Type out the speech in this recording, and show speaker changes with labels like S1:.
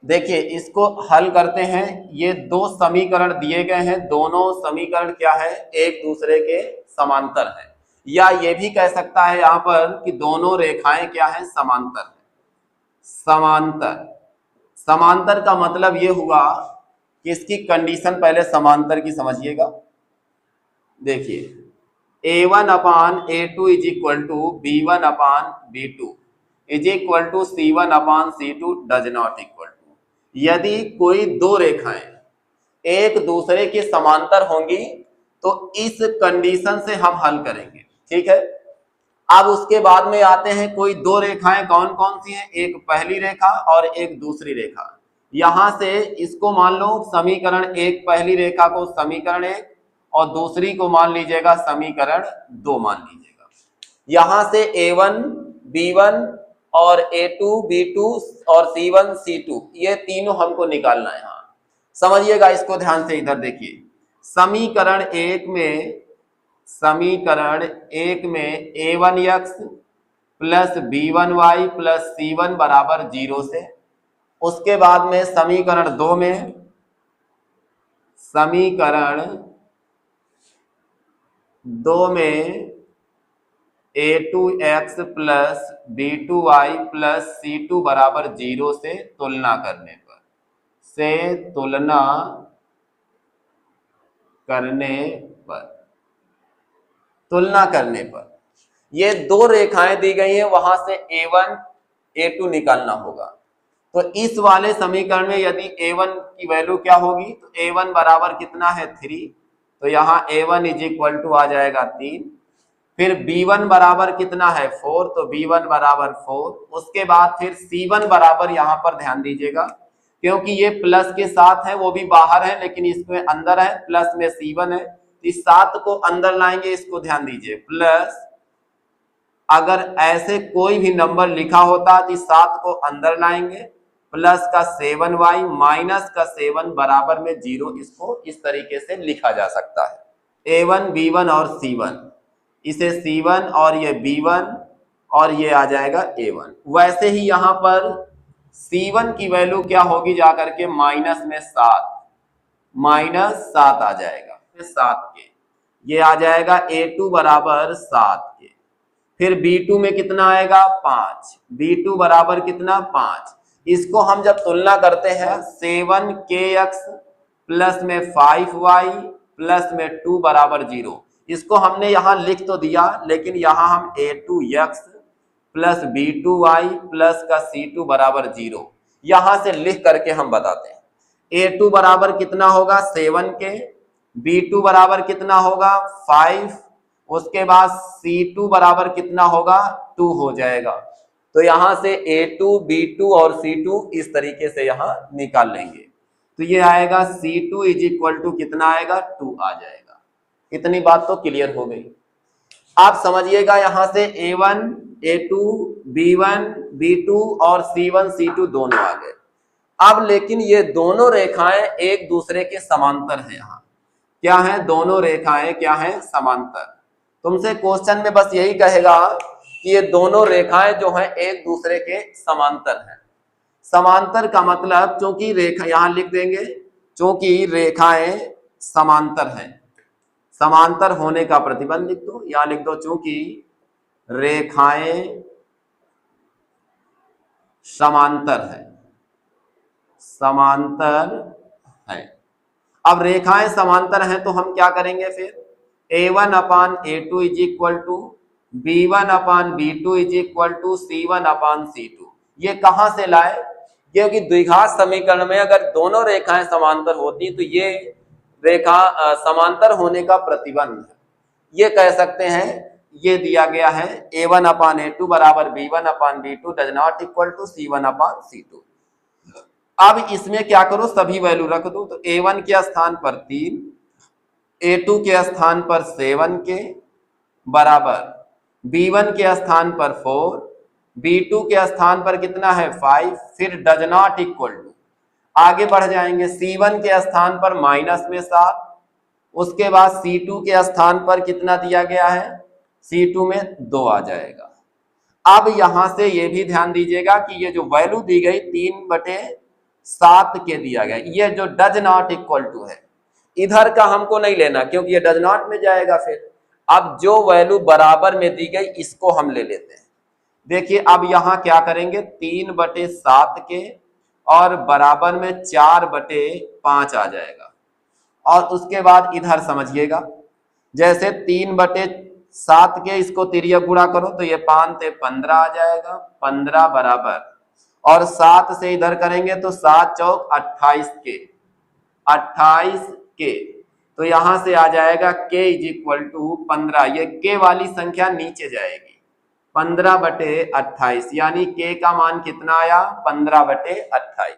S1: देखिए इसको हल करते हैं। ये दो समीकरण दिए गए हैं, दोनों समीकरण क्या है, एक दूसरे के समांतर है, या ये भी कह सकता है यहां पर कि दोनों रेखाएं क्या है, समांतर है। समांतर, समांतर का मतलब ये हुआ कि इसकी कंडीशन पहले समांतर की समझिएगा। देखिए A1 upon A2 is equal to B1 upon B2 is equal to C1 upon C2 does not equal to. यदि कोई दो रेखाएं एक दूसरे के समांतर होंगी तो इस कंडीशन से हम हल करेंगे, ठीक है। अब उसके बाद में आते हैं, कोई दो रेखाएं कौन कौन सी हैं, एक पहली रेखा और एक दूसरी रेखा। यहां से इसको मान लो समीकरण एक, पहली रेखा को समीकरण एक और दूसरी को मान लीजिएगा समीकरण दो मान लीजिएगा। यहां से A1 B1 और A2 B2 और C1 C2 ये तीनों हमको निकालना है। हाँ समझिएगा इसको ध्यान से, इधर देखिए समीकरण एक में A1x plus B1y plus C1 बराबर 0 से, उसके बाद में समीकरण दो में A2x plus B2y plus C2 बराबर 0 से तुलना करने पर ये दो रेखाएं दी गई हैं, वहां से A1 A2 निकालना होगा। तो इस वाले समीकरण में यदि A1 की वैल्यू क्या होगी, तो A1 बराबर कितना है 3, तो यहाँ A1 इज इक्वल टू आ जाएगा 3। फिर B1 बराबर कितना है 4, तो B1 बराबर 4। उसके बाद फिर C1 बराबर, यहाँ पर ध्यान दीजिएगा क्योंकि ये प्लस के साथ है, वो भी बाहर है लेकिन इसमें अंदर है, प्लस में C1 है, इस 7 को अंदर लाएंगे, इसको ध्यान दीजिए। प्लस अगर ऐसे कोई भी नंबर लिखा होता तो 7 को अंदर लाएंगे, प्लस का 7y माइनस का 7 बराबर में 0, इसको इस तरीके से लिखा जा सकता है। A1 B1 और C1, इसे C1 और ये B1 और ये आ जाएगा A1। वैसे ही यहां पर C1 की वैल्यू क्या होगी, जाकर के माइनस में 7, -7 आ जाएगा, 7 के ये आ जाएगा A2 बराबर 7 के। फिर B2 में कितना आएगा 5, B2 बराबर कितना 5। इसको हम जब तुलना करते हैं 7kx प्लस में 5y प्लस में 2 बराबर 0, इसको हमने यहां लिख तो दिया लेकिन यहां हम A2x प्लस B2y प्लस का C2 बराबर 0 यहां से लिख करके हम बताते हैं। A2 बराबर कितना होगा 7 के, B2 बराबर कितना होगा 5, उसके बाद C2 बराबर कितना होगा 2 हो जाएगा। तो यहां से A2 B2 और C2 इस तरीके से यहां निकाल लेंगे, तो ये आएगा C2 इज इक्वल टू कितना आएगा 2 आ जाएगा। इतनी बात तो क्लियर हो गई। आप समझिएगा यहां से A1 A2 B1 B2 और C1 C2 दोनों आ गए। अब लेकिन ये दोनों रेखाएं एक दूसरे के समांतर हैं। यहाँ क्या है, दोनों रेखाएं क्या है, समांतर। तुमसे क्वेश्चन में बस यही कहेगा कि ये दोनों रेखाएं जो हैं एक दूसरे के समांतर हैं। समांतर का मतलब, चूंकि रेखा यहां लिख देंगे, चूंकि रेखाएं समांतर हैं, समांतर होने का प्रतिबंध लिख दो, यहां लिख दो चूंकि रेखाएं समांतर है, समांतर है। अब रेखाएं समांतर हैं तो हम क्या करेंगे, फिर A1 upon A2 is equal to B1 upon B2 is equal to C1 upon C2। ये कहां से लाए, क्योंकि द्विघात समीकरण में अगर दोनों रेखाएं समांतर होती तो ये रेखा समांतर होने का प्रतिबंध है। ये कह सकते हैं, ये दिया गया है A1 अपान A2 बराबर B1 upon B2 does not equal to C1 upon C2। अब इसमें क्या करो, सभी वैल्यू रख दो, तो A1 के स्थान पर 3, A2 के स्थान पर 7 के बराबर B1 के स्थान पर 4, B2 के स्थान पर कितना है 5, फिर डज नॉट इक्वल टू, आगे बढ़ जाएंगे C1 के स्थान पर माइनस में 7, उसके बाद C2 के स्थान पर कितना दिया गया है, C2 में 2 आ जाएगा। अब यहां से ये भी ध्यान दीजिएगा कि ये जो वैल्यू दी गई 3/7 7 के दिया गया, ये जो डज नॉट इक्वल टू है, इधर का हमको नहीं लेना क्योंकि ये डज नॉट में जाएगा। फिर अब जो वैल्यू बराबर में दी गई इसको हम ले लेते हैं। देखिए अब यहां क्या करेंगे, 3/7 के और बराबर में 4/5 आ जाएगा। और उसके बाद इधर समझिएगा, जैसे 3/7 के इसको तिर्यक गुणा करो तो ये 5 से 15 आ जाएगा, 15 बराबर, और 7 से इधर करेंगे तो 7 चौक 28 के, 28 के, तो यहां से आ जाएगा k = 15। ये k वाली संख्या नीचे जाएगी, 15/28, यानी k का मान कितना आया, 15/28।